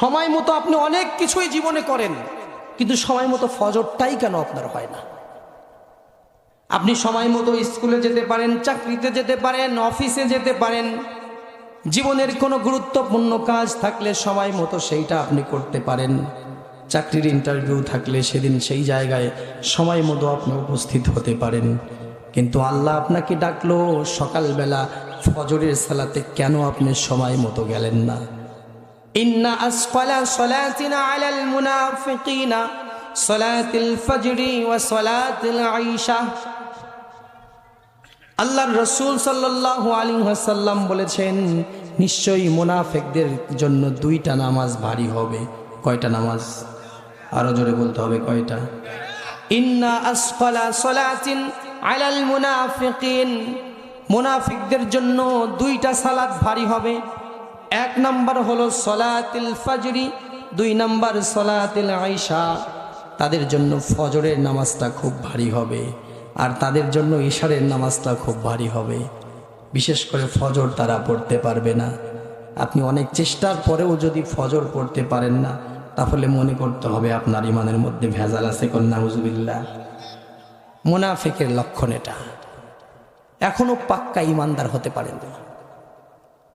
সময় মতো আপনি অনেক কিছুই জীবনে করেন, কিন্তু সময় মতো ফজরটাই কেন আপনার হয় না? আপনি সময় মতো স্কুলে যেতে পারেন, চাকরিতে যেতে পারেন, অফিসে যেতে পারেন, জীবনের কোনো গুরুত্বপূর্ণ কাজ থাকলে সময় মতো সেইটা আপনি করতে পারেন। চাকরির ইন্টারভিউ থাকলে সেদিন সেই জায়গায় সময় মতো আপনি উপস্থিত হতে পারেন। কিন্তু আল্লাহ আপনাকে ডাকলো সকালবেলা ফজরের সালাতে, কেন আপনি সময় মতো গেলেন না? ইন্না আসফালা সালাতিনা আলাল মুনাফিকিনা সালাতুল ফজরি ওয়া সালাতুল আইশা। আল্লাহর রাসূল সাল্লাল্লাহু আলাইহি ওয়াসাল্লাম বলেছেন, নিশ্চয়ই মুনাফিকদের জন্য দুইটা নামাজ ভারী হবে। কয়টা নামাজ? আরো জোরে বলতে হবে, কয়টা? ইন্না আসফালা সালাতিন আলাল মুনাফিকিন, মুনাফিকদের জন্য দুইটা সালাত ভারী হবে। এক নাম্বার হলো সালাতুল ফজরি, দুই নাম্বার সালাতুল আইশা। তাদের জন্য ফজরের নামাজটা খুব ভারী হবে, আর তাদের জন্য ইশারের নামাজটা খুব ভারী হবে। বিশেষ করে ফজর তারা পড়তে পারবে না। আপনি অনেক চেষ্টার পরেও যদি ফজর পড়তে পারেন না, তাহলে মনে করতে হবে আপনার ইমানের মধ্যে ভেজাল আছে। কন্যা হুজুবিল্লাহ। মুনাফিকের লক্ষণ এটা, এখনো পাক্কা ইমানদার হতে পারেন না।